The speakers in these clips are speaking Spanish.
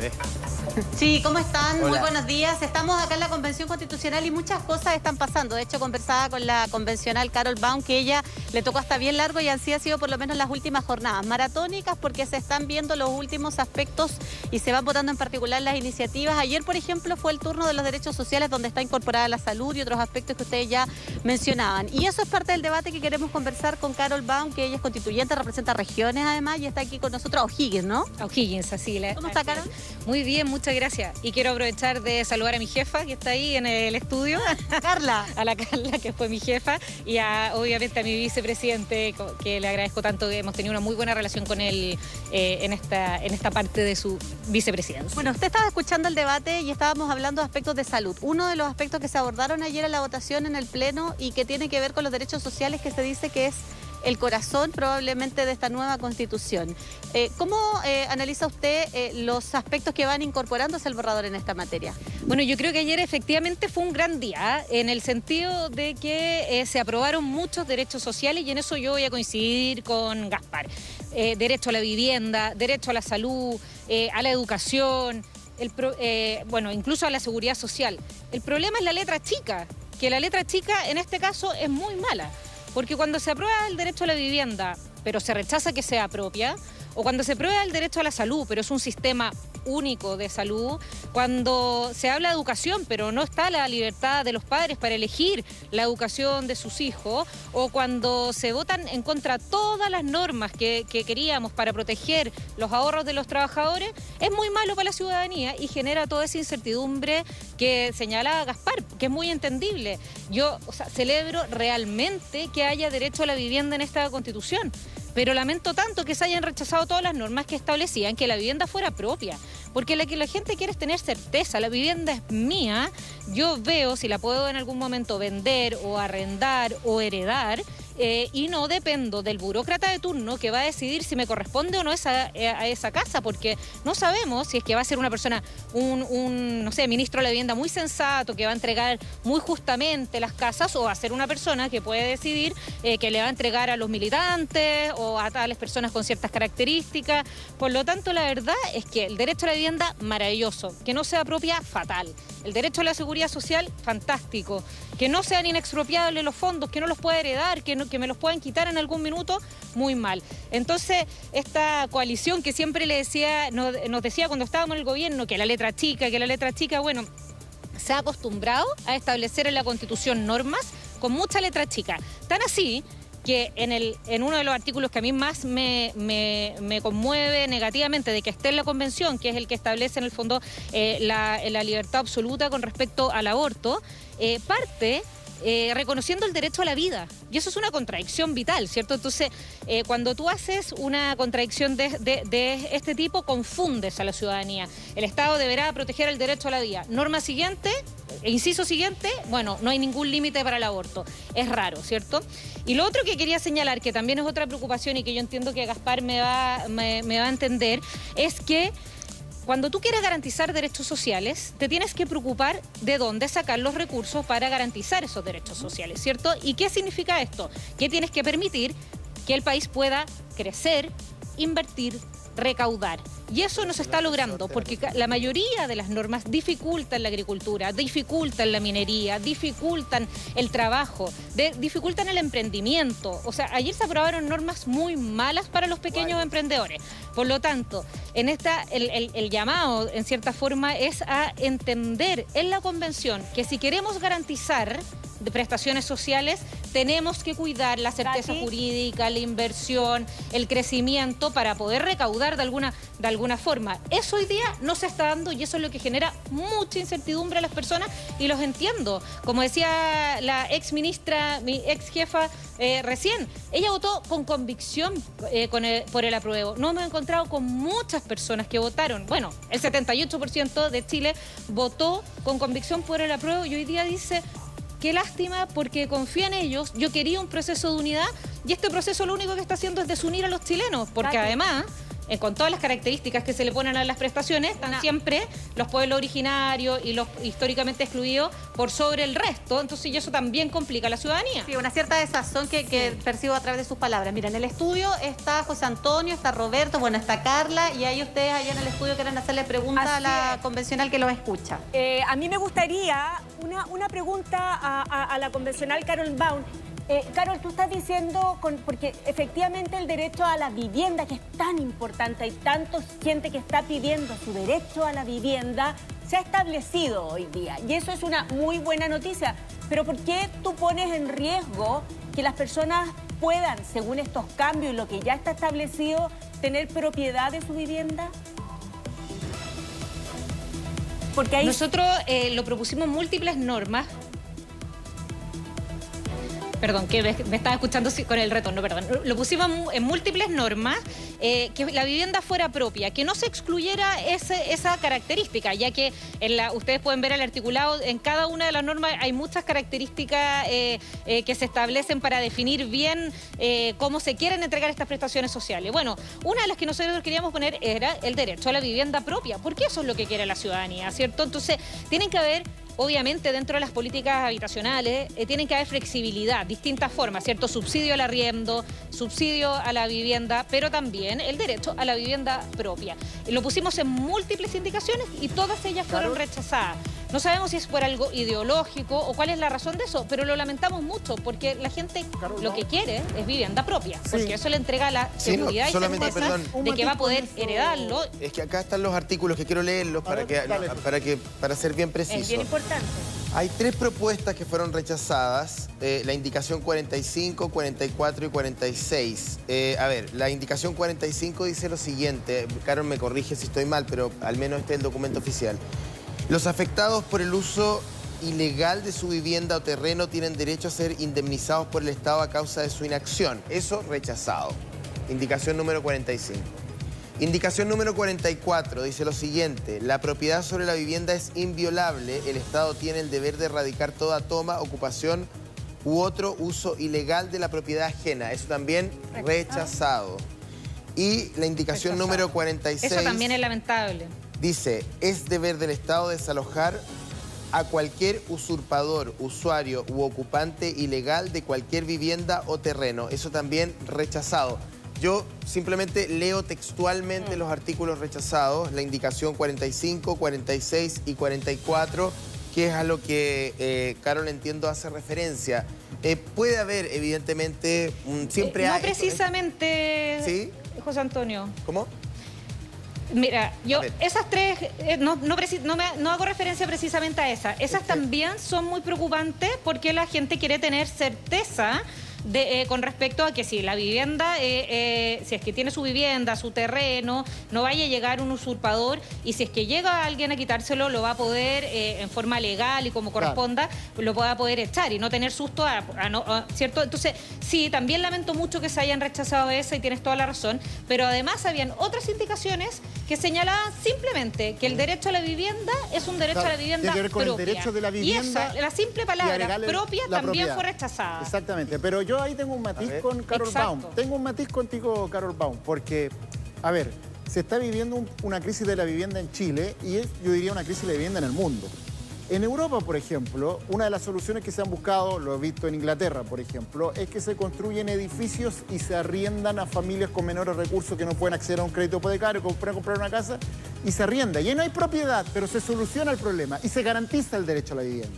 tardes. Sí, ¿cómo están? Hola. Muy buenos días. Estamos acá en la Convención Constitucional y muchas cosas están pasando. De hecho, conversaba con la convencional Carol Baum, que ella le tocó hasta bien largo y así ha sido por lo menos las últimas jornadas maratónicas, porque se están viendo los últimos aspectos y se van votando en particular las iniciativas. Ayer, por ejemplo, fue el turno de los derechos sociales, donde está incorporada la salud y otros aspectos que ustedes ya mencionaban. Y eso es parte del debate que queremos conversar con Carol Baum, que ella es constituyente, representa regiones además, y está aquí con nosotros, O'Higgins, ¿no? O'Higgins, así. ¿Cómo está, Carol? Muy bien, muchas gracias. Y quiero aprovechar de saludar a mi jefa, que está ahí en el estudio. Carla. A la Carla, que fue mi jefa, y obviamente a mi vicepresidente, que le agradezco tanto, que hemos tenido una muy buena relación con él en esta parte de su vicepresidencia. Bueno, usted estaba escuchando el debate y estábamos hablando de aspectos de salud. Uno de los aspectos que se abordaron ayer en la votación en el Pleno y que tiene que ver con los derechos sociales, que se dice que es el corazón probablemente de esta nueva Constitución. ¿Cómo analiza usted los aspectos que van incorporándose al borrador en esta materia? Bueno, yo creo que ayer efectivamente fue un gran día, en el sentido de que se aprobaron muchos derechos sociales, y en eso yo voy a coincidir con Gaspar. Derecho a la vivienda, derecho a la salud, a la educación, bueno, incluso a la seguridad social. El problema es la letra chica, que la letra chica en este caso es muy mala. Porque cuando se aprueba el derecho a la vivienda, pero se rechaza que sea propia, o cuando se aprueba el derecho a la salud, pero es un sistema único de salud, cuando se habla de educación, pero no está la libertad de los padres para elegir la educación de sus hijos, o cuando se votan en contra todas las normas que queríamos para proteger los ahorros de los trabajadores, es muy malo para la ciudadanía y genera toda esa incertidumbre que señala Gaspar, que es muy entendible. Yo celebro realmente que haya derecho a la vivienda en esta Constitución, pero lamento tanto que se hayan rechazado todas las normas que establecían que la vivienda fuera propia, porque lo que la gente quiere es tener certeza. La vivienda es mía, yo veo si la puedo en algún momento vender o arrendar o heredar, y no dependo del burócrata de turno que va a decidir si me corresponde o no a esa casa, porque no sabemos si es que va a ser una persona, no sé, ministro de la vivienda muy sensato, que va a entregar muy justamente las casas, o va a ser una persona que puede decidir que le va a entregar a los militantes o a tales personas con ciertas características. Por lo tanto, la verdad es que el derecho a la vivienda, maravilloso. Que no sea propia, fatal. El derecho a la seguridad social, fantástico. Que no sean inexpropiables los fondos, que no los pueda heredar, que me los puedan quitar en algún minuto, muy mal. Entonces, esta coalición que siempre nos decía cuando estábamos en el gobierno, que la letra chica, bueno, se ha acostumbrado a establecer en la Constitución normas con mucha letra chica. Tan así que en uno de los artículos que a mí más me conmueve negativamente de que esté en la Convención, que es el que establece en el fondo la libertad absoluta con respecto al aborto, parte reconociendo el derecho a la vida. Y eso es una contradicción vital, ¿cierto? Entonces, cuando tú haces una contradicción de este tipo, confundes a la ciudadanía. El Estado deberá proteger el derecho a la vida. Norma siguiente, inciso siguiente, bueno, no hay ningún límite para el aborto. Es raro, ¿cierto? Y lo otro que quería señalar, que también es otra preocupación y que yo entiendo que Gaspar me va a entender, es que cuando tú quieres garantizar derechos sociales, te tienes que preocupar de dónde sacar los recursos para garantizar esos derechos sociales, ¿cierto? ¿Y qué significa esto? Que tienes que permitir que el país pueda crecer, invertir, recaudar. Y eso no se está logrando porque la mayoría de las normas dificultan la agricultura, dificultan la minería, dificultan el trabajo, dificultan el emprendimiento. O sea, ayer se aprobaron normas muy malas para los pequeños emprendedores. Por lo tanto, el llamado, en cierta forma, es a entender en la Convención que si queremos garantizar de prestaciones sociales, tenemos que cuidar la certeza jurídica, la inversión, el crecimiento para poder recaudar de alguna forma. Eso hoy día no se está dando y eso es lo que genera mucha incertidumbre a las personas y los entiendo. Como decía la ex ministra, mi ex jefa recién, ella votó con convicción por el apruebo. No me he encontrado con muchas personas que votaron. Bueno, el 78% de Chile votó con convicción por el apruebo y hoy día dice: qué lástima, porque confía en ellos. Yo quería un proceso de unidad y este proceso lo único que está haciendo es desunir a los chilenos, porque además con todas las características que se le ponen a las prestaciones, están siempre los pueblos originarios y los históricamente excluidos por sobre el resto. Entonces, y eso también complica a la ciudadanía. Sí, una cierta desazón que percibo a través de sus palabras. Mira, en el estudio está José Antonio, está Roberto, bueno, está Carla, y ahí ustedes allá en el estudio quieren hacerle preguntas a la convencional que los escucha. A mí me gustaría una pregunta a la convencional Carol Baum. Carol, tú estás diciendo, porque efectivamente el derecho a la vivienda, que es tan importante, hay tanta gente que está pidiendo su derecho a la vivienda, se ha establecido hoy día. Y eso es una muy buena noticia. Pero ¿por qué tú pones en riesgo que las personas puedan, según estos cambios y lo que ya está establecido, tener propiedad de su vivienda? Porque ahí... Nosotros lo propusimos múltiples normas. Perdón, que me estaba escuchando con el retorno, perdón. Lo pusimos en múltiples normas, que la vivienda fuera propia, que no se excluyera esa característica, ya que ustedes pueden ver el articulado, en cada una de las normas hay muchas características que se establecen para definir bien cómo se quieren entregar estas prestaciones sociales. Bueno, una de las que nosotros queríamos poner era el derecho a la vivienda propia, porque eso es lo que quiere la ciudadanía, ¿cierto? Entonces, tienen que haber... Obviamente, dentro de las políticas habitacionales tienen que haber flexibilidad, distintas formas, ¿cierto? Subsidio al arriendo, subsidio a la vivienda, pero también el derecho a la vivienda propia. Lo pusimos en múltiples indicaciones y todas ellas fueron rechazadas. No sabemos si es por algo ideológico o cuál es la razón de eso, pero lo lamentamos mucho porque la gente lo que quiere es vivienda propia, porque eso le entrega la seguridad y certeza de que va a poder heredarlo. Es que acá están los artículos que quiero leerlos para ser bien preciso. Es bien importante. Hay 3 propuestas que fueron rechazadas, la indicación 45, 44 y 46. A ver, la indicación 45 dice lo siguiente, Carol me corrige si estoy mal, pero al menos este es el documento oficial. Los afectados por el uso ilegal de su vivienda o terreno tienen derecho a ser indemnizados por el Estado a causa de su inacción. Eso rechazado. Indicación número 45. Indicación número 44 dice lo siguiente. La propiedad sobre la vivienda es inviolable. El Estado tiene el deber de erradicar toda toma, ocupación u otro uso ilegal de la propiedad ajena. Eso también rechazado. Y la indicación número 46... Eso también es lamentable. Dice, es deber del Estado desalojar a cualquier usurpador, usuario u ocupante ilegal de cualquier vivienda o terreno. Eso también rechazado. Yo simplemente leo textualmente los artículos rechazados, la indicación 45, 46 y 44, que es a lo que Carol, entiendo, hace referencia. Puede haber, evidentemente, siempre hay... No precisamente, ¿sí? José Antonio. ¿Cómo? Mira, yo esas 3, no hago referencia precisamente a esas. Esas también son muy preocupantes porque la gente quiere tener certeza con respecto a que si la vivienda, si es que tiene su vivienda, su terreno, no vaya a llegar un usurpador y si es que llega alguien a quitárselo, lo va a poder, en forma legal y como corresponda, lo va a poder echar y no tener susto, ¿cierto? Entonces, sí, también lamento mucho que se hayan rechazado esa y tienes toda la razón, pero además habían otras indicaciones que señalaban simplemente que el derecho a la vivienda es un derecho a la vivienda tiene que ver con propia. El derecho de la vivienda, y esa, la simple palabra propia también fue rechazada. Exactamente, pero yo ahí tengo un matiz con Carol Baum. Tengo un matiz contigo, Carol Baum, porque, a ver, se está viviendo una crisis de la vivienda en Chile y yo diría una crisis de la vivienda en el mundo. En Europa, por ejemplo, una de las soluciones que se han buscado, lo he visto en Inglaterra, por ejemplo, es que se construyen edificios y se arriendan a familias con menores recursos que no pueden acceder a un crédito hipotecario, que pueden comprar una casa, y se arrienda. Y ahí no hay propiedad, pero se soluciona el problema y se garantiza el derecho a la vivienda.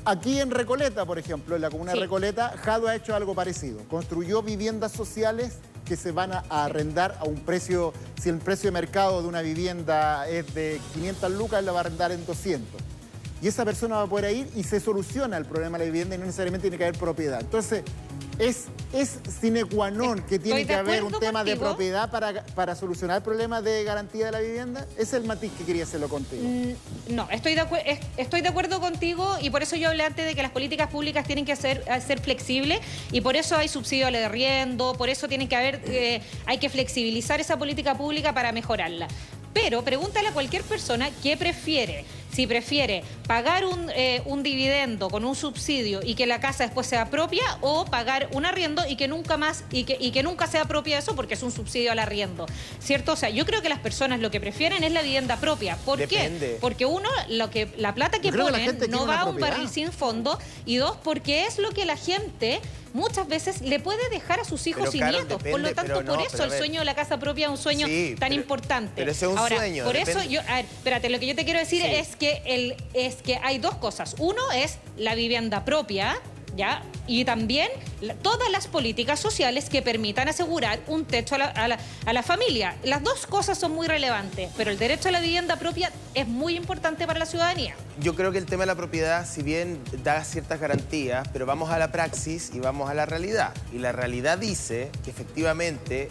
Aquí en Recoleta, por ejemplo, en la comuna de Recoleta, Jado ha hecho algo parecido. Construyó viviendas sociales que se van a arrendar a un precio, si el precio de mercado de una vivienda es de 500 lucas, él la va a arrendar en 200. Y esa persona va a poder ir y se soluciona el problema de la vivienda y no necesariamente tiene que haber propiedad. Entonces, es sine qua non que tiene que haber un tema de propiedad para solucionar el problema de garantía de la vivienda. Ese es el matiz que quería hacerlo contigo. No, estoy de acuerdo contigo y por eso yo hablé antes de que las políticas públicas tienen que ser flexibles y por eso hay subsidio al arriendo, por eso tiene que haber, hay que flexibilizar esa política pública para mejorarla. Pero pregúntale a cualquier persona qué prefiere, si prefiere pagar un dividendo con un subsidio y que la casa después sea propia, o pagar un arriendo y que nunca más y que nunca sea propia eso porque es un subsidio al arriendo, ¿cierto? O sea, yo creo que las personas lo que prefieren es la vivienda propia. ¿Por qué? Porque uno, la plata que ponen no va a un barril sin fondo, y dos, porque es lo que la gente muchas veces le puede dejar a sus hijos y nietos. Por lo tanto, por eso el sueño de la casa propia es un sueño tan importante. Pero ese es un sueño. Por eso yo, a ver, espérate, lo que yo te quiero decir es que hay dos cosas. Uno es la vivienda propia, ¿ya? Y también todas las políticas sociales que permitan asegurar un techo a la familia. Las dos cosas son muy relevantes, pero el derecho a la vivienda propia es muy importante para la ciudadanía. Yo creo que el tema de la propiedad, si bien da ciertas garantías, pero vamos a la praxis y vamos a la realidad. Y la realidad dice que efectivamente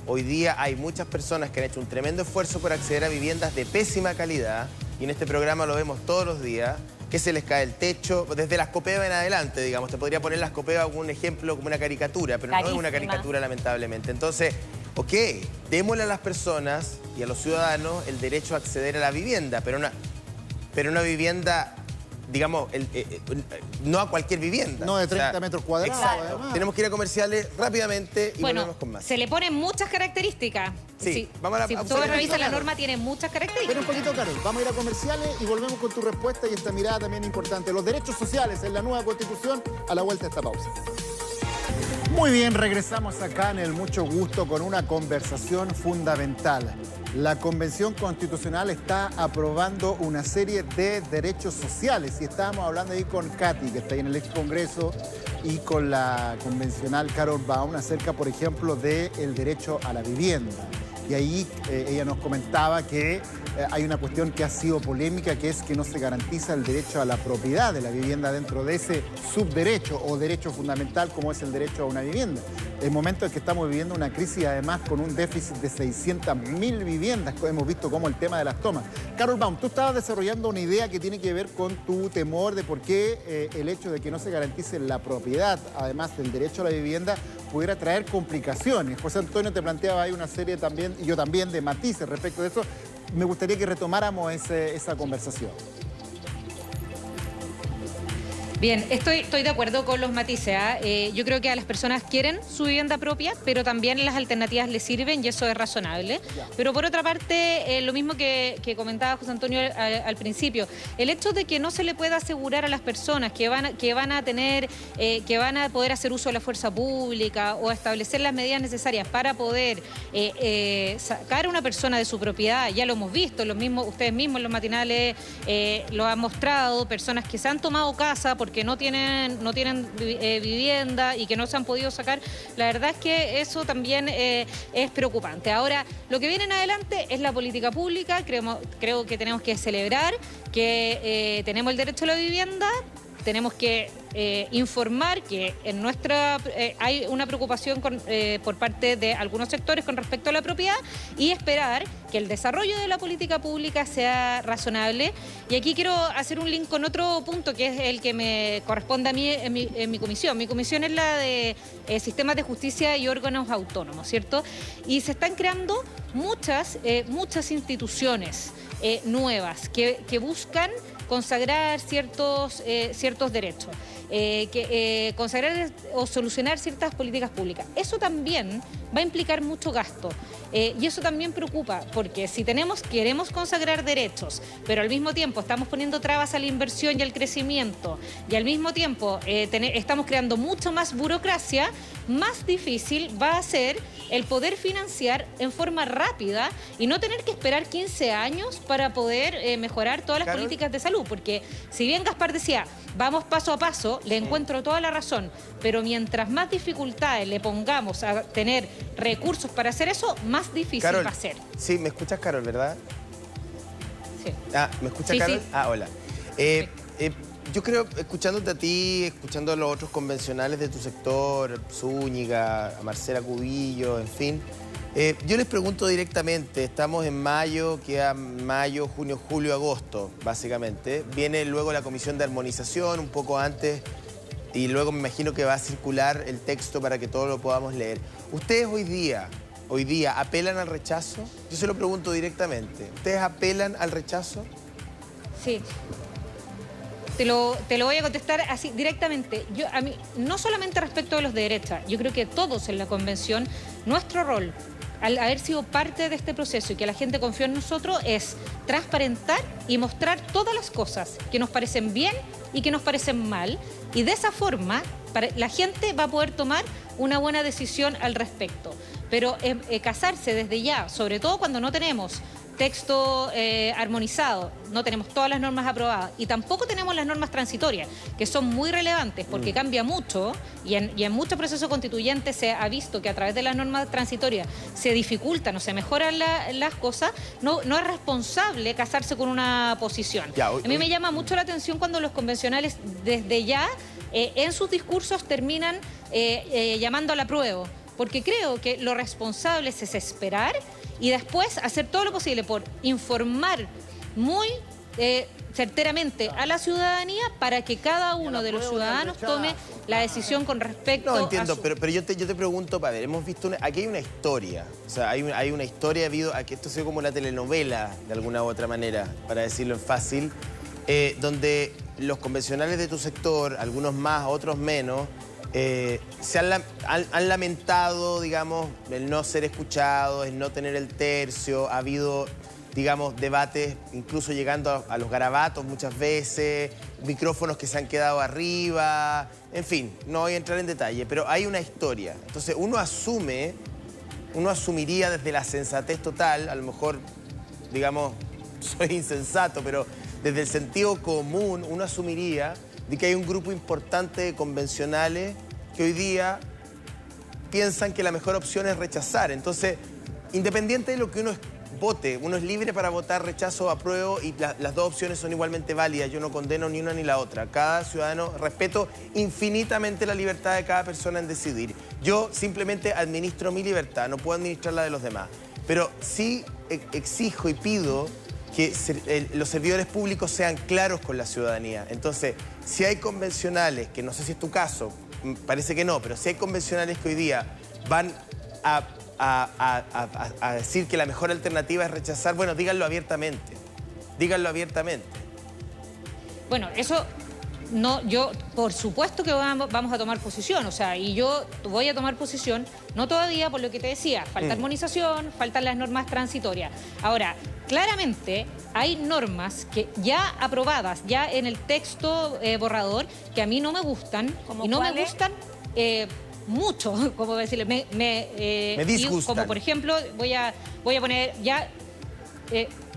hoy día hay muchas personas que han hecho un tremendo esfuerzo por acceder a viviendas de pésima calidad, y en este programa lo vemos todos los días, que se les cae el techo, desde las Copeva en adelante, digamos. Te podría poner las Copeva como un ejemplo, como una caricatura, pero no es una caricatura, lamentablemente. Entonces, ok, démosle a las personas y a los ciudadanos el derecho a acceder a la vivienda, pero una vivienda, digamos, no a cualquier vivienda. No de 30 metros cuadrados. Exacto. Además. Tenemos que ir a comerciales rápidamente y volvemos con más. Se le ponen muchas características. Sí, vamos a la si tú revisas la norma, tiene muchas características. Espera un poquito, Carol. Vamos a ir a comerciales y volvemos con tu respuesta y esta mirada también importante. Los derechos sociales en la nueva Constitución, a la vuelta de esta pausa. Muy bien, regresamos acá en el Mucho Gusto con una conversación fundamental. La Convención Constitucional está aprobando una serie de derechos sociales y estábamos hablando ahí con Katy, que está ahí en el ex Congreso, y con la convencional Carol Baum acerca, por ejemplo, del derecho a la vivienda. Y ahí ella nos comentaba que hay una cuestión que ha sido polémica, que es que no se garantiza el derecho a la propiedad de la vivienda dentro de ese subderecho o derecho fundamental como es el derecho a una vivienda. El momento en que estamos viviendo una crisis, además, con un déficit de 600.000 viviendas, hemos visto como el tema de las tomas. Carol Baum, tú estabas desarrollando una idea que tiene que ver con tu temor de por qué el hecho de que no se garantice la propiedad, además del derecho a la vivienda, pudiera traer complicaciones. José Antonio te planteaba ahí una serie también, y yo también, de matices respecto de eso. Me gustaría que retomáramos esa conversación. Bien, estoy de acuerdo con los matices. Yo creo que a las personas quieren su vivienda propia, pero también las alternativas les sirven y eso es razonable. Ya. Pero por otra parte, lo mismo que comentaba José Antonio al principio, el hecho de que no se le pueda asegurar a las personas que van a poder hacer uso de la fuerza pública o establecer las medidas necesarias para poder sacar a una persona de su propiedad, ya lo hemos visto, ustedes mismos en los matinales lo han mostrado, personas que se han tomado casa porque no tienen vivienda y que no se han podido sacar. La verdad es que eso también es preocupante. Ahora, lo que viene en adelante es la política pública. Creo que tenemos que celebrar que tenemos el derecho a la vivienda. Tenemos que informar que en hay una preocupación por parte de algunos sectores con respecto a la propiedad y esperar que el desarrollo de la política pública sea razonable. Y aquí quiero hacer un link con otro punto que es el que me corresponde a mí en mi comisión. Mi comisión es la de sistemas de justicia y órganos autónomos, ¿cierto? Y se están creando muchas instituciones nuevas que buscan consagrar ciertos derechos, consagrar o solucionar ciertas políticas públicas. Eso también va a implicar mucho gasto y eso también preocupa, porque si queremos consagrar derechos, pero al mismo tiempo estamos poniendo trabas a la inversión y al crecimiento, y al mismo tiempo estamos creando mucho más burocracia, más difícil va a ser el poder financiar en forma rápida y no tener que esperar 15 años para poder mejorar todas las políticas de salud, porque si bien Gaspar decía, vamos paso a paso, le encuentro toda la razón, pero mientras más dificultades le pongamos a tener recursos para hacer eso, más difícil Carol, va a ser. Sí, ¿me escuchas, Carol, verdad? Sí. ¿Me escuchas, Carol? Sí. Hola. Yo creo, escuchándote a ti, escuchando a los otros convencionales de tu sector, Zúñiga, a Marcela Cubillo, en fin, yo les pregunto directamente, estamos en mayo, queda mayo, junio, julio, agosto, básicamente. Viene luego la comisión de armonización, un poco antes, y luego me imagino que va a circular el texto para que todos lo podamos leer. ¿Ustedes hoy día apelan al rechazo? Yo se lo pregunto directamente. ¿Ustedes apelan al rechazo? Sí. Te lo voy a contestar así directamente. A mí, no solamente respecto de los de derecha, yo creo que todos en la convención, nuestro rol, al haber sido parte de este proceso y que la gente confió en nosotros, es transparentar y mostrar todas las cosas que nos parecen bien y que nos parecen mal. Y de esa forma, la gente va a poder tomar una buena decisión al respecto. Pero casarse desde ya, sobre todo cuando no tenemos texto armonizado, no tenemos todas las normas aprobadas y tampoco tenemos las normas transitorias, que son muy relevantes porque cambia mucho y en muchos procesos constituyentes se ha visto que a través de las normas transitorias se dificultan o se mejoran las cosas. No es responsable casarse con una posición. A mí me llama mucho la atención cuando los convencionales desde ya en sus discursos terminan llamando al apruebo, porque creo que lo responsable es esperar y después hacer todo lo posible por informar muy certeramente a la ciudadanía para que cada uno de los ciudadanos tome la decisión con respecto No, entiendo, a su... pero yo te pregunto, a ver, hemos visto, aquí hay una historia, o sea, hay una historia debido a que esto sea como la telenovela, de alguna u otra manera, para decirlo en fácil, donde los convencionales de tu sector, algunos más, otros menos, se han lamentado, digamos, el no ser escuchados, el no tener el tercio. Ha habido, digamos, debates incluso llegando a los garabatos muchas veces, micrófonos que se han quedado arriba, en fin, no voy a entrar en detalle, pero hay una historia. Entonces uno asumiría desde la sensatez total, a lo mejor, digamos, soy insensato, pero desde el sentido común uno asumiría de que hay un grupo importante de convencionales que hoy día piensan que la mejor opción es rechazar. Entonces, independiente de lo que uno vote, uno es libre para votar rechazo o apruebo y las dos opciones son igualmente válidas. Yo no condeno ni una ni la otra. Cada ciudadano, respeto infinitamente la libertad de cada persona en decidir. Yo simplemente administro mi libertad, no puedo administrar la de los demás. Pero sí exijo y pido que los servidores públicos sean claros con la ciudadanía. Entonces, si hay convencionales, que no sé si es tu caso, parece que no, pero si hay convencionales que hoy día van a decir que la mejor alternativa es rechazar, bueno, díganlo abiertamente. Díganlo abiertamente. Bueno, eso... No, yo por supuesto que vamos a tomar posición, o sea, y yo voy a tomar posición, no todavía por lo que te decía, falta armonización, faltan las normas transitorias. Ahora, claramente hay normas que ya aprobadas, ya en el texto borrador, que a mí no me gustan, y no me gustan mucho, como decirle, me disgustan. Como por ejemplo, voy a poner ya...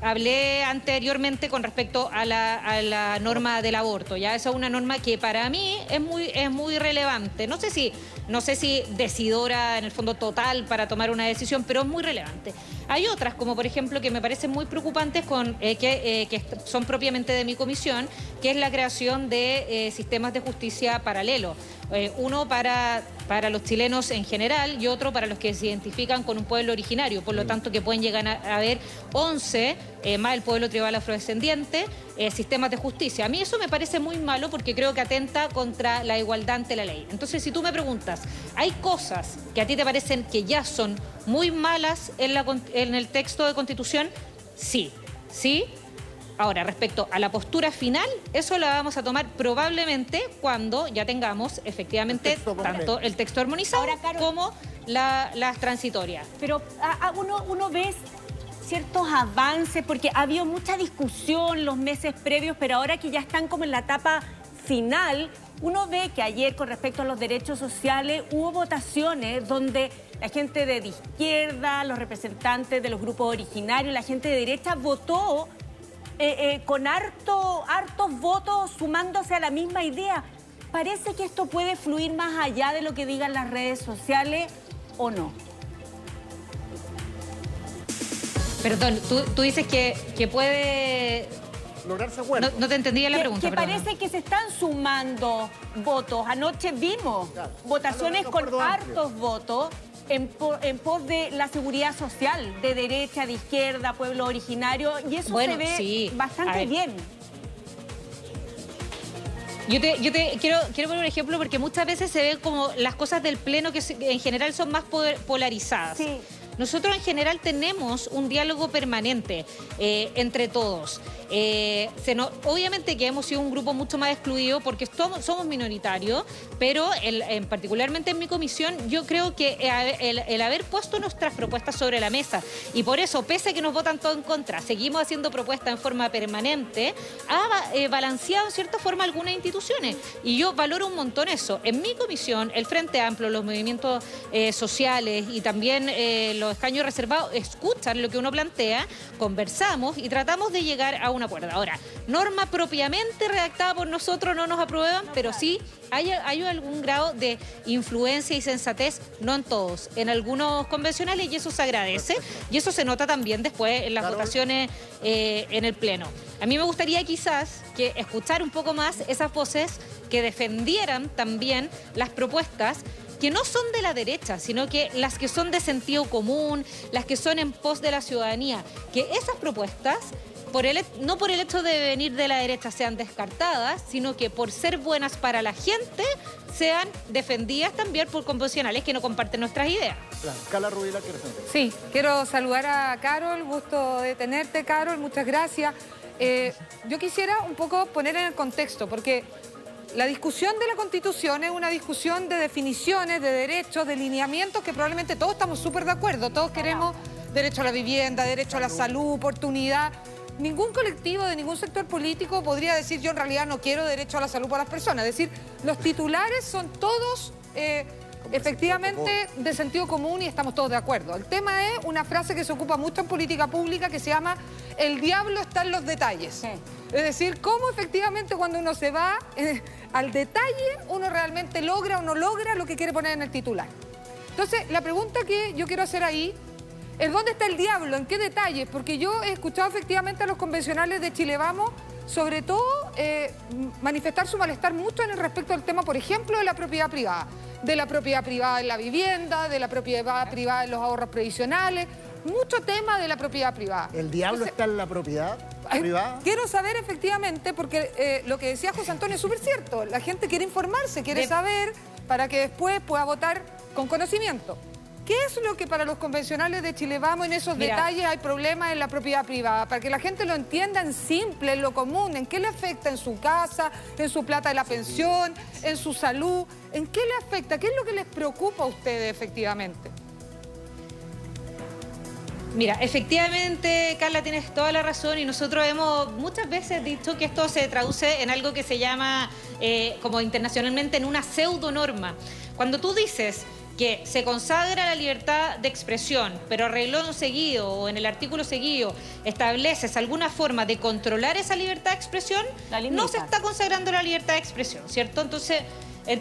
hablé anteriormente con respecto a la norma del aborto. Ya esa es una norma que para mí es muy relevante. No sé si decidora en el fondo total para tomar una decisión, pero es muy relevante. Hay otras, como por ejemplo, que me parecen muy preocupantes, que son propiamente de mi comisión, que es la creación de sistemas de justicia paralelos. Uno para los chilenos en general y otro para los que se identifican con un pueblo originario. Por lo tanto, que pueden llegar a haber 11, más el pueblo tribal afrodescendiente, sistemas de justicia. A mí eso me parece muy malo porque creo que atenta contra la igualdad ante la ley. Entonces, si tú me preguntas, ¿hay cosas que a ti te parecen que ya son muy malas en el texto de Constitución? Sí, sí. Ahora, respecto a la postura final, eso la vamos a tomar probablemente cuando ya tengamos efectivamente tanto el texto armonizado ahora, Caro, como las transitorias. Pero uno ve ciertos avances, porque ha habido mucha discusión los meses previos, pero ahora que ya están como en la etapa final, uno ve que ayer con respecto a los derechos sociales hubo votaciones donde la gente de izquierda, los representantes de los grupos originarios, la gente de derecha votó con hartos votos sumándose a la misma idea. ¿Parece que esto puede fluir más allá de lo que digan las redes sociales o no? Perdón, tú dices que puede... lograrse acuerdo. No te entendía la pregunta, que parece que se están sumando votos. Anoche vimos votaciones con hartos votos en pos de la seguridad social, de derecha, de izquierda, pueblo originario, y eso se ve bastante bien. Yo te quiero poner un ejemplo porque muchas veces se ven como las cosas del Pleno que en general son más polarizadas. Sí. nosotros en general tenemos un diálogo permanente entre todos. Obviamente que hemos sido un grupo mucho más excluido porque somos minoritarios, pero particularmente en mi comisión yo creo que el haber puesto nuestras propuestas sobre la mesa y por eso, pese a que nos votan todo en contra, seguimos haciendo propuestas en forma permanente, ha balanceado en cierta forma algunas instituciones y yo valoro un montón eso. En mi comisión, el Frente Amplio, los movimientos sociales y también los escaños reservados escuchan lo que uno plantea, conversamos y tratamos de llegar a un acuerdo. Ahora, norma propiamente redactada por nosotros no nos aprueban, pero sí hay algún grado de influencia y sensatez, no en todos, en algunos convencionales, y eso se agradece y eso se nota también después en las votaciones en el Pleno. A mí me gustaría quizás que escuchar un poco más esas voces que defendieran también las propuestas que no son de la derecha, sino que las que son de sentido común, las que son en pos de la ciudadanía, que esas propuestas, no por el hecho de venir de la derecha sean descartadas, sino que por ser buenas para la gente, sean defendidas también por convencionales que no comparten nuestras ideas. Carla Rubilar, ¿quieres decir? Sí, quiero saludar a Carol, gusto de tenerte, Carol, muchas gracias. Yo quisiera un poco poner en el contexto, porque la discusión de la Constitución es una discusión de definiciones, de derechos, de lineamientos que probablemente todos estamos súper de acuerdo. Todos queremos derecho a la vivienda, derecho a la salud, oportunidad. Ningún colectivo de ningún sector político podría decir yo en realidad no quiero derecho a la salud para las personas. Es decir, los titulares son todos efectivamente de sentido común y estamos todos de acuerdo. El tema es una frase que se ocupa mucho en política pública que se llama el diablo está en los detalles. Sí. Es decir, cómo efectivamente cuando uno se va al detalle uno realmente logra o no logra lo que quiere poner en el titular. Entonces, la pregunta que yo quiero hacer ahí es ¿dónde está el diablo? ¿En qué detalles? Porque yo he escuchado efectivamente a los convencionales de Chile Vamos, sobre todo manifestar su malestar mucho en el respecto al tema, por ejemplo, de la propiedad privada. De la propiedad privada en la vivienda, de la propiedad privada en los ahorros previsionales, mucho tema de la propiedad privada. ¿El diablo está en la propiedad privada? Quiero saber efectivamente, porque lo que decía José Antonio es súper cierto, la gente quiere informarse, quiere saber para que después pueda votar con conocimiento. ¿Qué es lo que para los convencionales de Chile Vamos en esos detalles hay problemas en la propiedad privada? Para que la gente lo entienda en simple, en lo común, en qué le afecta en su casa, en su plata de la pensión, en su salud, en qué le afecta, qué es lo que les preocupa a ustedes efectivamente. Mira, efectivamente, Carla, tienes toda la razón y nosotros hemos muchas veces dicho que esto se traduce en algo que se llama, como internacionalmente, en una pseudonorma. Cuando tú dices que se consagra la libertad de expresión, pero a renglón seguido o en el artículo seguido estableces alguna forma de controlar esa libertad de expresión, no se está consagrando la libertad de expresión, ¿cierto? Entonces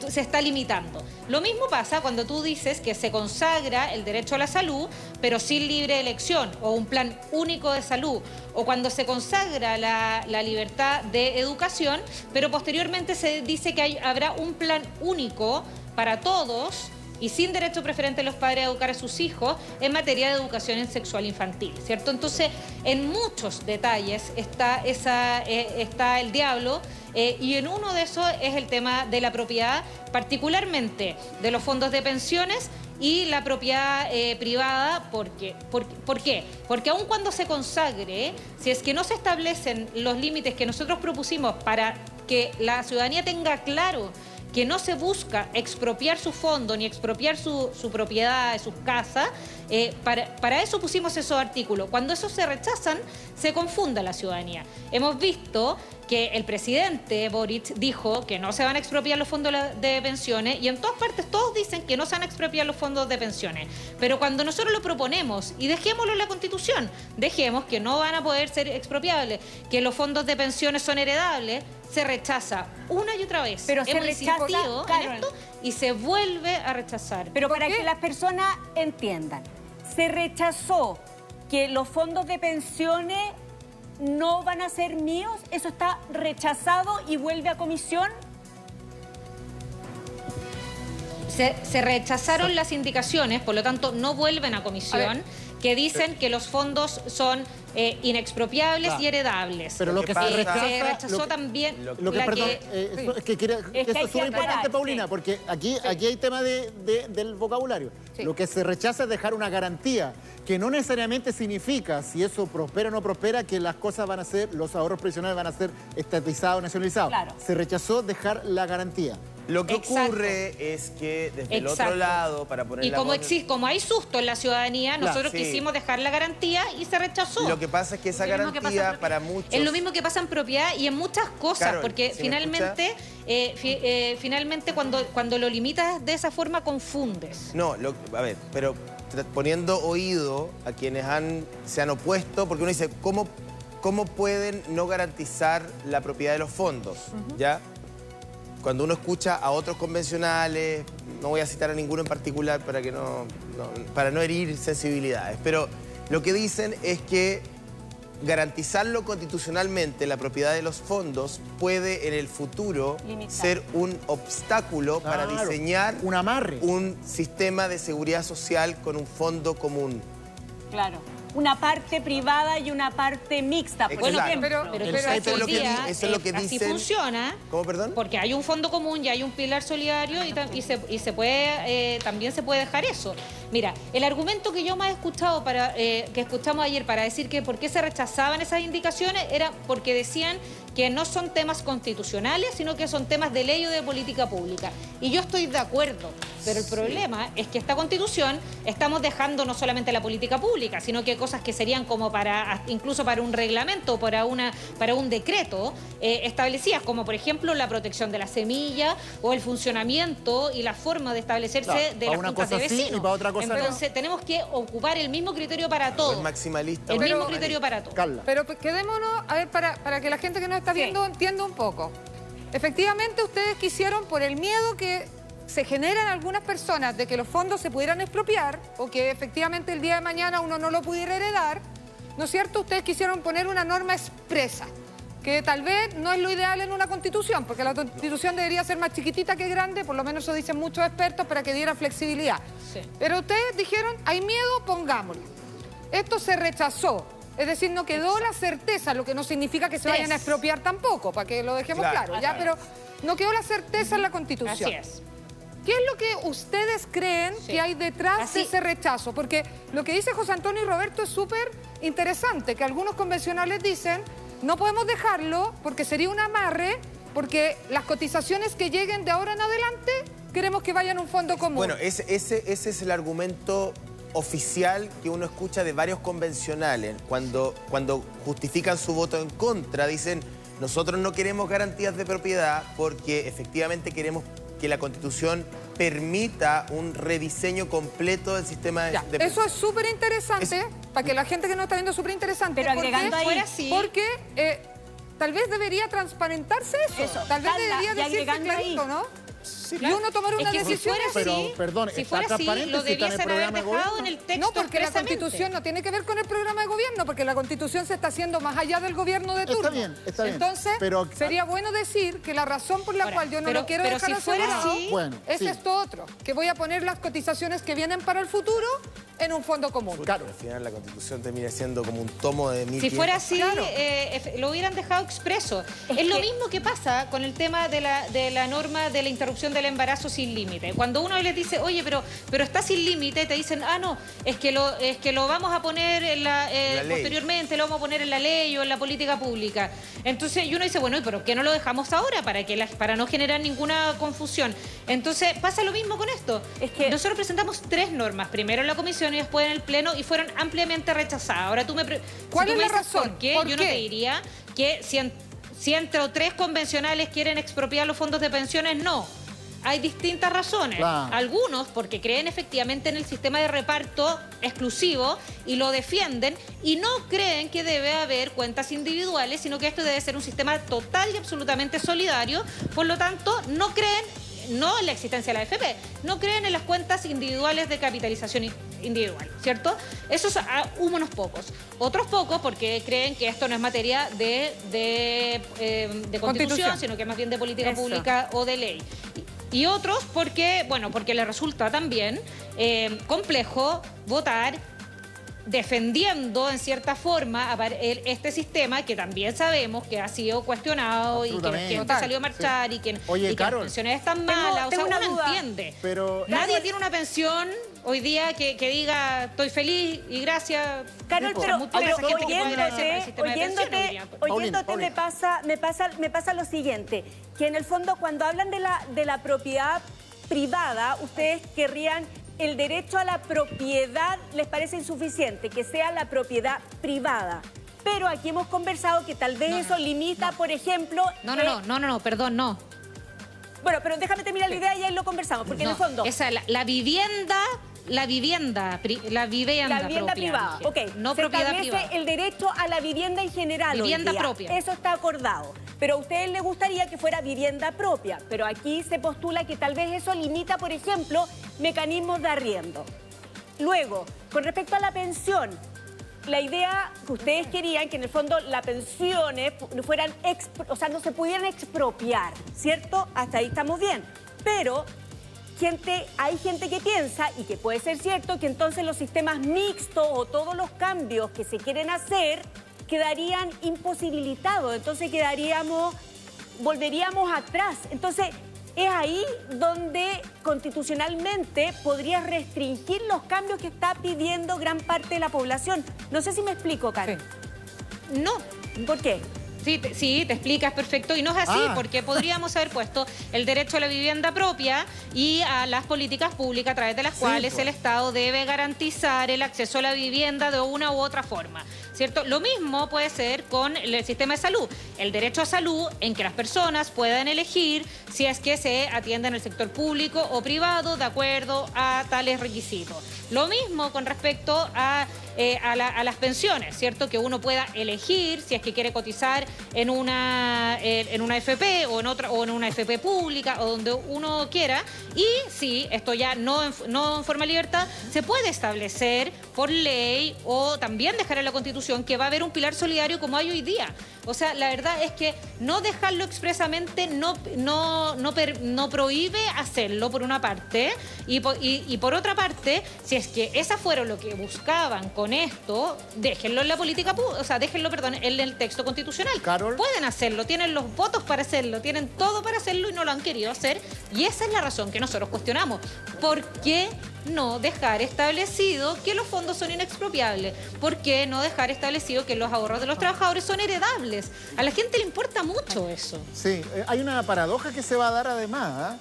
se está limitando. Lo mismo pasa cuando tú dices que se consagra el derecho a la salud, pero sin libre elección o un plan único de salud, o cuando se consagra la libertad de educación, pero posteriormente se dice que habrá un plan único para todos y sin derecho preferente de los padres a educar a sus hijos en materia de educación sexual infantil, ¿cierto? Entonces, en muchos detalles está el diablo y en uno de esos es el tema de la propiedad, particularmente de los fondos de pensiones y la propiedad privada. ¿Por qué? Porque aun cuando se consagre, si es que no se establecen los límites que nosotros propusimos para que la ciudadanía tenga claro que no se busca expropiar su fondo ni expropiar su propiedad, sus casas, para eso pusimos esos artículos. Cuando esos se rechazan, se confunde la ciudadanía. Hemos visto que el presidente Boric dijo que no se van a expropiar los fondos de pensiones y en todas partes todos dicen que no se van a expropiar los fondos de pensiones. Pero cuando nosotros lo proponemos y dejémoslo en la Constitución, dejemos que no van a poder ser expropiables, que los fondos de pensiones son heredables, se rechaza una y otra vez. Pero se rechaza, en esto y se vuelve a rechazar. Pero para que las personas entiendan, se rechazó que los fondos de pensiones no van a ser míos, eso está rechazado y vuelve a comisión. Se rechazaron las indicaciones, por lo tanto no vuelven a comisión, que dicen que los fondos son inexpropiables y heredables. Pero lo que se rechazó también es que eso es súper importante, Paulina, porque aquí hay tema del vocabulario. Sí. Lo que se rechaza es dejar una garantía, que no necesariamente significa, si eso prospera o no prospera, que las cosas van a ser, los ahorros previsionales van a ser estatizados, nacionalizados. Claro. Se rechazó dejar la garantía. Lo que ocurre es que desde el otro lado, para poner como hay susto en la ciudadanía, nosotros quisimos dejar la garantía y se rechazó. Lo que pasa es que esa garantía para muchos... Es lo mismo que pasa en propiedad y en muchas cosas, Carol, porque finalmente cuando lo limitas de esa forma confundes. No, a ver, pero poniendo oído a quienes se han opuesto, porque uno dice, ¿cómo pueden no garantizar la propiedad de los fondos? ¿Ya? Cuando uno escucha a otros convencionales, no voy a citar a ninguno en particular para no herir sensibilidades, pero lo que dicen es que garantizarlo constitucionalmente, la propiedad de los fondos, puede en el futuro ser un obstáculo para diseñar un sistema de seguridad social con un fondo común. Claro. Una parte privada y una parte mixta, por ejemplo. Pero eso es lo que dicen. Así funciona. ¿Cómo, perdón? Porque hay un fondo común y hay un pilar solidario y se puede, también se puede dejar eso. Mira, el argumento que yo más he escuchado, que escuchamos ayer para decir que por qué se rechazaban esas indicaciones, era porque decían que no son temas constitucionales, sino que son temas de ley o de política pública. Y yo estoy de acuerdo, pero el problema es que esta Constitución estamos dejando no solamente la política pública, sino que cosas que serían como incluso para un reglamento, para un decreto, establecidas, como por ejemplo la protección de la semilla o el funcionamiento y la forma de establecerse de las juntas de vecinos. Y para otra cosa entonces tenemos que ocupar el mismo criterio para todos. Es maximalista. El mismo criterio para todos. Carla. Pero quedémonos, a ver, para que la gente que nos está viendo entienda un poco. Efectivamente, ustedes quisieron, por el miedo que se genera en algunas personas de que los fondos se pudieran expropiar o que efectivamente el día de mañana uno no lo pudiera heredar, ¿no es cierto? Ustedes quisieron poner una norma expresa, que tal vez no es lo ideal en una constitución, porque la constitución debería ser más chiquitita que grande, por lo menos eso dicen muchos expertos, para que diera flexibilidad. Sí. Pero ustedes dijeron, hay miedo, pongámoslo. Esto se rechazó. Es decir, no quedó la certeza, lo que no significa que se vayan a expropiar tampoco, para que lo dejemos claro, ¿ya? Pero no quedó la certeza en la Constitución. Así es. ¿Qué es lo que ustedes creen que hay detrás de ese rechazo? Porque lo que dice José Antonio y Roberto es súper interesante, que algunos convencionales dicen, no podemos dejarlo porque sería un amarre, porque las cotizaciones que lleguen de ahora en adelante queremos que vayan a un fondo común. Bueno, ese es el argumento oficial que uno escucha de varios convencionales. Cuando justifican su voto en contra, dicen, nosotros no queremos garantías de propiedad porque efectivamente queremos que la Constitución permita un rediseño completo del sistema de... Eso es súper interesante, para que la gente que no está viendo es súper interesante. Pero agregando ahí... Porque tal vez debería transparentarse eso. Tal vez debería decirse clarito, ¿no? Sí, claro. Y uno tomar una decisión pero, perdón, si fuera así, lo debiesen haber dejado en el texto. No, porque la Constitución no tiene que ver con el programa de gobierno, porque la Constitución se está haciendo más allá del gobierno de turno. Está bien. Entonces, sería bueno decir que la razón por la cual yo no lo quiero dejar si fuera así, es esto otro, que voy a poner las cotizaciones que vienen para el futuro en un fondo común. Claro. Al final la Constitución termina siendo como un tomo de 1500. Si fuera así, lo hubieran dejado expreso. Es lo mismo que pasa con el tema de la norma de la interrupción del embarazo sin límite. Cuando uno les dice, oye, pero está sin límite, te dicen, no, es que lo vamos a poner en posteriormente, lo vamos a poner en la ley o en la política pública. Entonces, y uno dice, bueno, ¿pero qué no lo dejamos ahora para no generar ninguna confusión? Entonces, pasa lo mismo con esto. Es que nosotros presentamos 3 normas, primero en la comisión y después en el pleno, y fueron ampliamente rechazadas. Ahora tú me ¿Cuál es la razón? ¿Por qué? Yo no te diría que si entre 3 convencionales quieren expropiar los fondos de pensiones, no. Hay distintas razones. Claro. Algunos porque creen efectivamente en el sistema de reparto exclusivo y lo defienden y no creen que debe haber cuentas individuales, sino que esto debe ser un sistema total y absolutamente solidario. Por lo tanto, no creen en la existencia de la AFP, no creen en las cuentas individuales de capitalización individual, ¿cierto? Esos unos pocos. Otros pocos porque creen que esto no es materia de constitución, sino que más bien de política pública o de ley. Y otros porque les resulta también complejo votar defendiendo en cierta forma este sistema que también sabemos que ha sido cuestionado y que la gente salió a marchar y que las pensiones están malas. O sea, uno entiende. Pero nadie tiene una pensión hoy día que diga estoy feliz y gracias. Carol, pero oyéndote me pasa lo siguiente, que en el fondo cuando hablan de la propiedad privada, ustedes querrían el derecho a la propiedad, les parece insuficiente, que sea la propiedad privada. Pero aquí hemos conversado que tal vez eso limita, por ejemplo... Perdón, no. Bueno, pero déjame terminar la idea y ahí lo conversamos, porque en el fondo... Esa es la vivienda privada, ok. No propiedad privada. Se establece el derecho a la vivienda en general. Vivienda propia. Eso está acordado. Pero a ustedes les gustaría que fuera vivienda propia. Pero aquí se postula que tal vez eso limita, por ejemplo, mecanismos de arriendo. Luego, con respecto a la pensión, la idea que ustedes querían que en el fondo las pensiones fueran, no se pudieran expropiar, ¿cierto? Hasta ahí estamos bien. Pero... hay gente que piensa, y que puede ser cierto, que entonces los sistemas mixtos o todos los cambios que se quieren hacer quedarían imposibilitados. Entonces volveríamos atrás. Entonces es ahí donde constitucionalmente podría restringir los cambios que está pidiendo gran parte de la población. No sé si me explico, Karen. Sí. No. ¿Por qué? Sí, te explicas perfecto y no es así porque podríamos haber puesto el derecho a la vivienda propia y a las políticas públicas a través de las cuales el Estado debe garantizar el acceso a la vivienda de una u otra forma, ¿cierto? Lo mismo puede ser con el sistema de salud, el derecho a salud en que las personas puedan elegir si es que se atiende en el sector público o privado de acuerdo a tales requisitos. Lo mismo con respecto a las pensiones, ¿cierto? Que uno pueda elegir si es que quiere cotizar en una FP o en una FP pública o donde uno quiera. Y sí, esto ya no en forma de libertad, se puede establecer por ley o también dejar en la Constitución que va a haber un pilar solidario como hay hoy día. O sea, la verdad es que no dejarlo expresamente no prohíbe hacerlo por una parte y por otra parte, si es que esa fueron lo que buscaban con esto, déjenlo en la política pública, o sea, déjenlo, perdón, en el texto constitucional. Carol. Pueden hacerlo, tienen los votos para hacerlo, tienen todo para hacerlo y no lo han querido hacer. Y esa es la razón que nosotros cuestionamos. ¿Por qué no dejar establecido que los fondos son inexpropiables? ¿Por qué no dejar establecido que los ahorros de los trabajadores son heredables? A la gente le importa mucho eso. Sí, hay una paradoja que se va a dar además,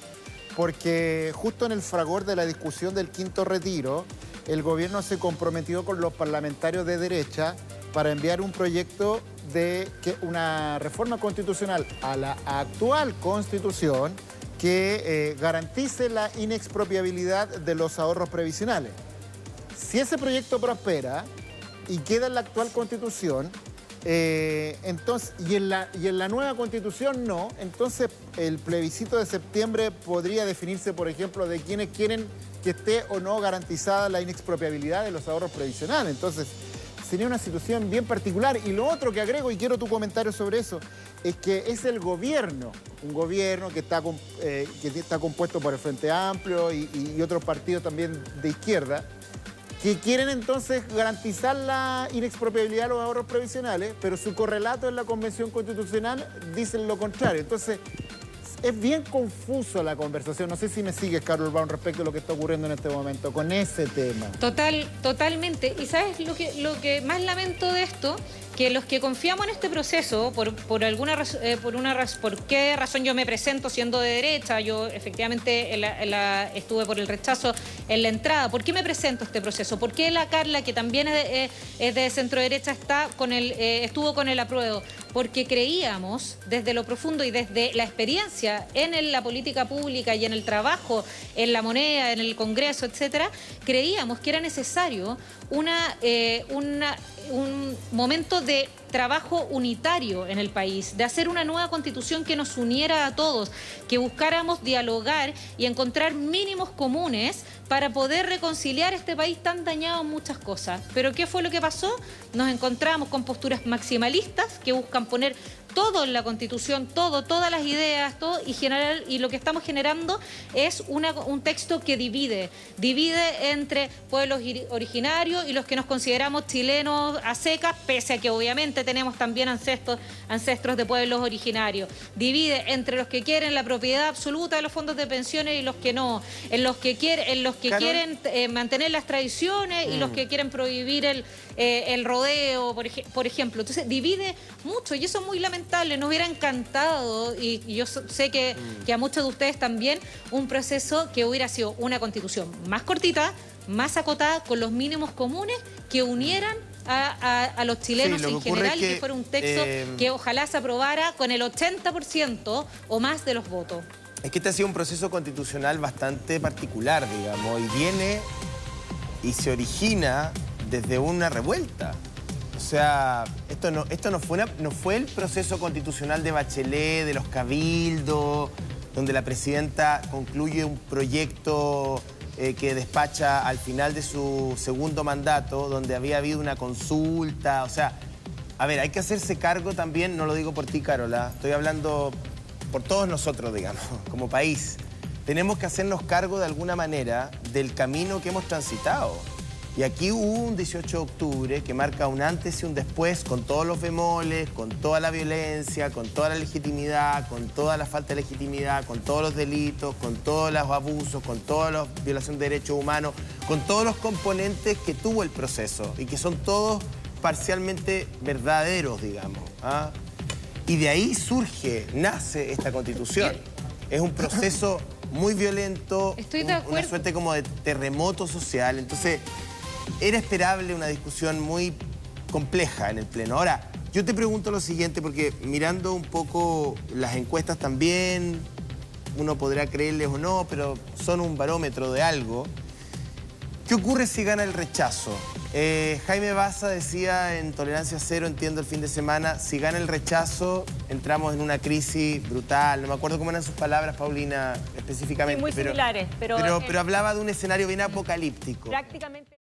porque justo en el fragor de la discusión del quinto retiro, el gobierno se comprometió con los parlamentarios de derecha para enviar un proyecto de una reforma constitucional a la actual Constitución que garantice la inexpropiabilidad de los ahorros previsionales. Si ese proyecto prospera y queda en la actual Constitución, entonces, y en la nueva Constitución no, entonces el plebiscito de septiembre podría definirse, por ejemplo, de quienes quieren que esté o no garantizada la inexpropiabilidad de los ahorros previsionales. Entonces, sería una situación bien particular. Y lo otro que agrego, y quiero tu comentario sobre eso, es que es el gobierno, un gobierno que está compuesto por el Frente Amplio y otros partidos también de izquierda, que quieren entonces garantizar la inexpropiabilidad de los ahorros previsionales, pero su correlato en la Convención Constitucional dicen lo contrario. Entonces, es bien confuso la conversación. No sé si me sigues, Carol Baum, respecto a lo que está ocurriendo en este momento con ese tema. Totalmente. Y ¿sabes lo que más lamento de esto? Que los que confiamos en este proceso, por qué razón yo me presento siendo de derecha, yo efectivamente estuve por el rechazo en la entrada, ¿por qué me presento a este proceso? ¿Por qué la Carla, que también es de centro derecha, estuvo con el apruebo? Porque creíamos desde lo profundo y desde la experiencia en la política pública y en el trabajo, en la moneda, en el Congreso, etcétera, creíamos que era necesario un momento de trabajo unitario en el país, de hacer una nueva constitución que nos uniera a todos, que buscáramos dialogar y encontrar mínimos comunes para poder reconciliar este país tan dañado en muchas cosas. Pero ¿qué fue lo que pasó? Nos encontramos con posturas maximalistas que buscan poner todo en la Constitución, todas las ideas, todo, y lo que estamos generando es un texto que divide entre pueblos originarios y los que nos consideramos chilenos a secas, pese a que obviamente tenemos también ancestros de pueblos originarios. Divide entre los que quieren la propiedad absoluta de los fondos de pensiones y los que no, en los que quieren mantener las tradiciones y los que quieren prohibir el rodeo, por ejemplo. Entonces divide mucho y eso es muy lamentable. Nos hubiera encantado, y yo sé que a muchos de ustedes también, un proceso que hubiera sido una constitución más cortita, más acotada, con los mínimos comunes que unieran a los chilenos en general, y que fuera un texto que ojalá se aprobara con el 80% o más de los votos. Es que este ha sido un proceso constitucional bastante particular, digamos, y viene y se origina desde una revuelta. O sea, esto no fue el proceso constitucional de Bachelet, de los cabildos, donde la presidenta concluye un proyecto que despacha al final de su segundo mandato, donde había habido una consulta. O sea, a ver, hay que hacerse cargo también, no lo digo por ti, Carola, estoy hablando por todos nosotros, digamos, como país. Tenemos que hacernos cargo de alguna manera del camino que hemos transitado. Y aquí hubo un 18 de octubre que marca un antes y un después, con todos los bemoles, con toda la violencia, con toda la legitimidad, con toda la falta de legitimidad, con todos los delitos, con todos los abusos, con toda la violación de derechos humanos, con todos los componentes que tuvo el proceso y que son todos parcialmente verdaderos, digamos. Y de ahí nace esta Constitución. Es un proceso muy violento, una suerte como de terremoto social. Entonces, era esperable una discusión muy compleja en el Pleno. Ahora, yo te pregunto lo siguiente, porque mirando un poco las encuestas también, uno podrá creerles o no, pero son un barómetro de algo. ¿Qué ocurre si gana el rechazo? Jaime Baza decía en Tolerancia Cero, entiendo, el fin de semana, si gana el rechazo, entramos en una crisis brutal. No me acuerdo cómo eran sus palabras, Paulina, específicamente. Sí, muy similares, pero hablaba de un escenario bien apocalíptico. Prácticamente.